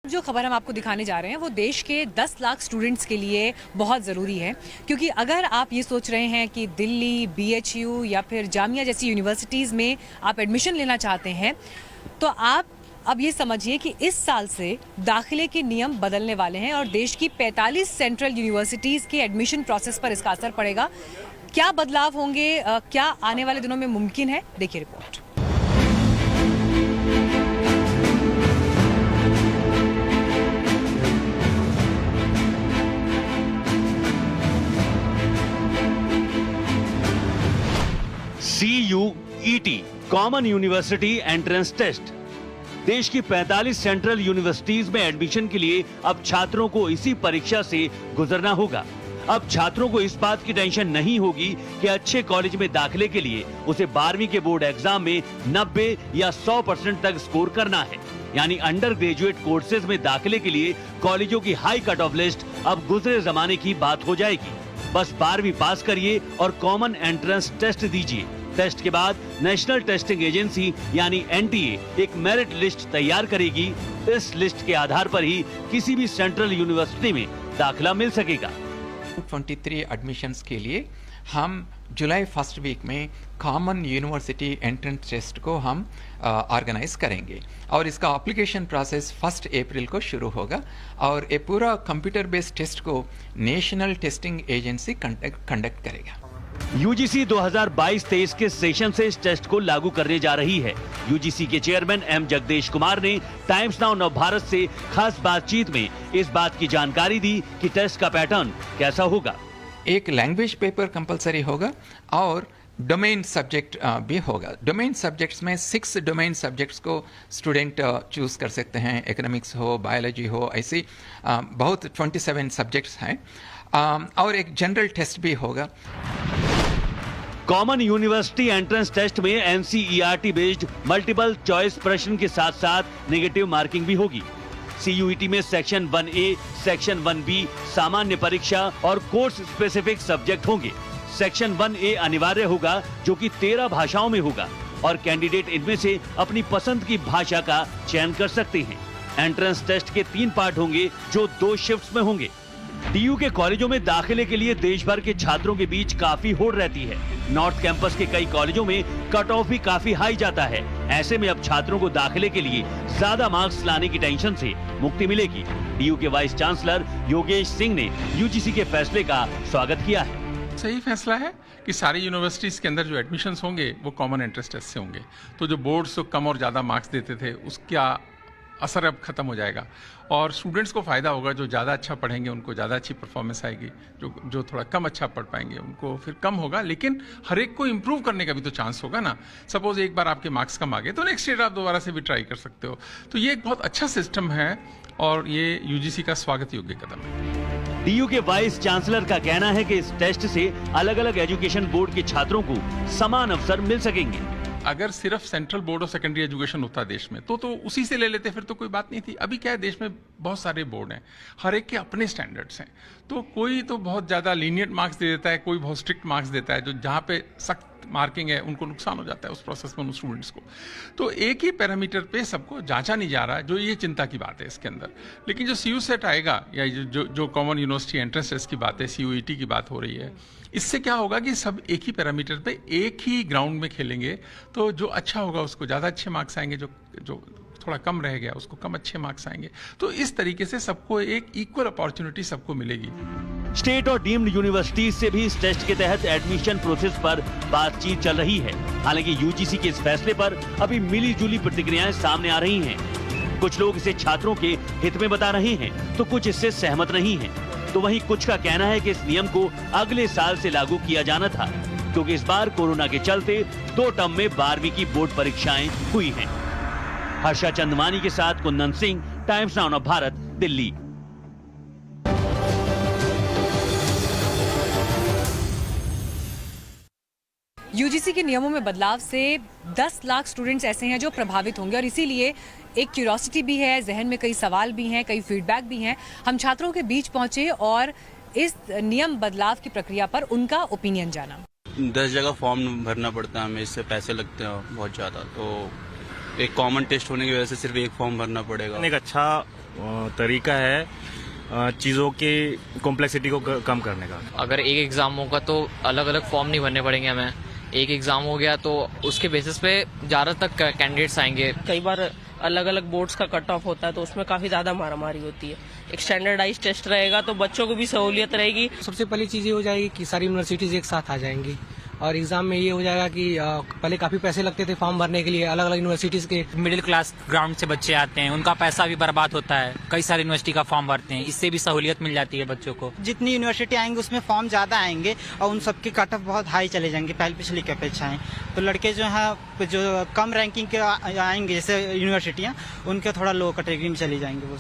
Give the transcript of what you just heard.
जो खबर हम आपको दिखाने जा रहे हैं वो देश के 10 लाख स्टूडेंट्स के लिए बहुत ज़रूरी है, क्योंकि अगर आप ये सोच रहे हैं कि दिल्ली, BHU या फिर जामिया जैसी यूनिवर्सिटीज़ में आप एडमिशन लेना चाहते हैं, तो आप अब ये समझिए कि इस साल से दाखिले के नियम बदलने वाले हैं और देश की 45 सेंट्रल यूनिवर्सिटीज़ के एडमिशन प्रोसेस पर इसका असर पड़ेगा। क्या बदलाव होंगे, क्या आने वाले दिनों में मुमकिन है, देखिए report. CUET common university entrance test. देश की 45 सेंट्रल यूनिवर्सिटीज में एडमिशन के लिए अब छात्रों को इसी परीक्षा से गुजरना होगा। अब छात्रों को इस बात की टेंशन नहीं होगी कि अच्छे कॉलेज में दाखिले के लिए उसे 12वीं के बोर्ड एग्जाम में 90 या 100% तक स्कोर करना है। यानी अंडर ग्रेजुएट कोर्सेज में दाखिले के लिए कॉलेजों की हाई कट ऑफ लिस्ट अब गुजरे जमाने की बात हो जाएगी। बस 12वीं पास करिए और कॉमन एंट्रेंस टेस्ट दीजिए। टेस्ट के बाद नेशनल टेस्टिंग एजेंसी यानी NTA एक मेरिट लिस्ट तैयार करेगी। इस लिस्ट के आधार पर ही किसी भी सेंट्रल यूनिवर्सिटी में दाखिला मिल सकेगा। 23 एडमिशन्स के लिए हम जुलाई फर्स्ट वीक में कॉमन यूनिवर्सिटी एंट्रेंस टेस्ट को हम ऑर्गेनाइज करेंगे और इसका एप्लीकेशन प्रोसेस 1 अप्रैल को शुरू होगा और ये पूरा कंप्यूटर बेस्ड टेस्ट को नेशनल टेस्टिंग एजेंसी कंडक्ट करेगा। UGC 2022-23 के सेशन से इस टेस्ट को लागू करने जा रही है। UGC के चेयरमैन M जगदेश कुमार ने टाइम्स नाउ नव भारत से खास बातचीत में इस बात की जानकारी दी कि टेस्ट का पैटर्न कैसा होगा। एक लैंग्वेज पेपर कंपलसरी होगा और डोमेन सब्जेक्ट भी होगा। डोमेन सब्जेक्ट्स में 6 डोमेन सब्जेक्ट्स को स्टूडेंट चूज कर सकते हैं। इकोनॉमिक्स हो, बायोलॉजी हो, ऐसी बहुत 27 सब्जेक्ट्स हैं और एक जनरल टेस्ट भी होगा। कॉमन यूनिवर्सिटी एंट्रेंस टेस्ट में NCERT बेस्ड मल्टीपल चॉइस प्रश्न के साथ साथ नेगेटिव मार्किंग भी होगी। CUET में सेक्शन 1A, सेक्शन 1B सामान्य परीक्षा और कोर्स स्पेसिफिक सब्जेक्ट होंगे। सेक्शन 1A अनिवार्य होगा जो कि 13 भाषाओं में होगा और कैंडिडेट इनमें से अपनी पसंद की भाषा का चयन कर सकते हैं। एंट्रेंस टेस्ट के 3 पार्ट होंगे जो 2 शिफ्ट्स में होंगे। DU के कॉलेजों में दाखिले के लिए देश भर के छात्रों के बीच काफी होड़ रहती है। नॉर्थ कैंपस के कई कॉलेजों में कट ऑफ भी काफी हाई जाता है। ऐसे में अब छात्रों को दाखिले के लिए ज्यादा मार्क्स लाने की टेंशन से मुक्ति मिलेगी। DU के वाइस चांसलर योगेश सिंह ने UGC के फैसले का स्वागत किया है। सही फैसला है कि सारी यूनिवर्सिटीज़ के अंदर जो एडमिशन्स होंगे वो कॉमन एंट्रेंस टेस्ट से होंगे। तो जो बोर्ड्स कम और ज़्यादा मार्क्स देते थे उसका असर अब खत्म हो जाएगा और स्टूडेंट्स को फ़ायदा होगा। जो ज़्यादा अच्छा पढ़ेंगे उनको ज़्यादा अच्छी परफॉर्मेंस आएगी, जो थोड़ा कम अच्छा पढ़ पाएंगे उनको फिर कम होगा। लेकिन हर एक को इम्प्रूव करने का भी तो चांस होगा ना। सपोज एक बार आपके मार्क्स कम आ गए तो नेक्स्ट ईयर आप दोबारा से भी ट्राई कर सकते हो। तो ये एक बहुत अच्छा सिस्टम है और ये UGC का स्वागत योग्य कदम है। DU के वाइस चांसलर का कहना है कि इस टेस्ट से अलग अलग एजुकेशन बोर्ड के छात्रों को समान अवसर मिल सकेंगे। अगर सिर्फ central board of secondary education होता देश में तो उसी से ले लेते, फिर तो कोई बात नहीं थी। अभी क्या है, देश में बहुत सारे बोर्ड हैं, हर एक के अपने स्टैंडर्ड्स हैं। तो कोई तो बहुत ज़्यादा लीनियंट मार्क्स दे देता है, कोई बहुत स्ट्रिक्ट मार्क्स देता है। जो जहाँ पे सख्त मार्किंग है उनको नुकसान हो जाता है उस प्रोसेस में उन स्टूडेंट्स को। तो एक ही पैरामीटर पे सबको जांचा नहीं जा रहा है, जो ये चिंता की बात है इसके अंदर। लेकिन जो CU सेट आएगा या जो कॉमन यूनिवर्सिटी एंट्रेंस टेस्ट की बात है, CUET की बात हो रही है, इससे क्या होगा कि सब एक ही पैरामीटर पे एक ही ग्राउंड में खेलेंगे। तो जो अच्छा होगा उसको ज़्यादा अच्छे मार्क्स आएंगे, जो थोड़ा कम रह गया उसको कम अच्छे मार्क्स आएंगे। तो इस तरीके से सबको एक इक्वल अपॉर्चुनिटी सबको मिलेगी। स्टेट और डीम्ड यूनिवर्सिटीज से भी इस टेस्ट के तहत एडमिशन प्रोसेस पर बातचीत चल रही है। हालांकि UGC के इस फैसले पर अभी मिली जुली प्रतिक्रियाएं सामने आ रही हैं। कुछ लोग इसे छात्रों के हित में बता रहे हैं तो कुछ इससे सहमत नहीं हैं। तो वहीं कुछ का कहना है कि इस नियम को अगले साल से लागू किया जाना था, क्योंकि इस बार कोरोना के चलते 2 टर्म में 12वीं की बोर्ड परीक्षाएं हुई हैं। हर्षा चंदवानी के साथ Kundan Singh, times now Bharat, Delhi. UGC के नियमों में बदलाव से 10 लाख स्टूडेंट्स ऐसे हैं जो प्रभावित होंगे और इसीलिए एक क्यूरियोसिटी भी है, जहन में कई सवाल भी हैं, कई फीडबैक भी हैं। हम छात्रों के बीच पहुंचे और इस नियम बदलाव की प्रक्रिया पर उनका ओपिनियन जाना। 10 जगह फॉर्म भरना पड़ता है हमें, इससे पैसे लगते हैं बहुत ज़्यादा। तो एक कॉमन टेस्ट होने की वजह से सिर्फ एक फॉर्म भरना पड़ेगा। एक अच्छा तरीका है चीज़ों की कॉम्प्लेक्सिटी को कम करने का। अगर एक एग्ज़ाम होगा तो अलग अलग फॉर्म नहीं भरने पड़ेंगे हमें। एक एग्ज़ाम हो गया तो उसके बेसिस पे ज़्यादा तक कैंडिडेट्स आएंगे। कई बार अलग अलग बोर्ड्स का कट ऑफ होता है तो उसमें काफ़ी ज़्यादा मारामारी होती है। एक स्टैंडर्डाइज टेस्ट रहेगा तो बच्चों को भी सहूलियत रहेगी। सबसे पहली चीज़ ये हो जाएगी कि सारी यूनिवर्सिटीज़ एक साथ आ जाएंगी और एग्जाम में ये हो जाएगा कि पहले काफ़ी पैसे लगते थे फॉर्म भरने के लिए अलग अलग यूनिवर्सिटीज़ के। मिडिल क्लास ग्राउंड से बच्चे आते हैं, उनका पैसा भी बर्बाद होता है, कई सारी यूनिवर्सिटी का फॉर्म भरते हैं, इससे भी सहूलियत मिल जाती है बच्चों को। जितनी यूनिवर्सिटी आएंगे उसमें फॉर्म ज़्यादा आएंगे और उन सबके कट ऑफ बहुत हाई चले जाएंगे पिछली की अपेक्षाएं। तो लड़के जो हैं जो कम रैंकिंग के आएंगे जैसे यूनिवर्सिटियाँ उनके थोड़ा लो कैटेगरी में चली जाएंगे वो।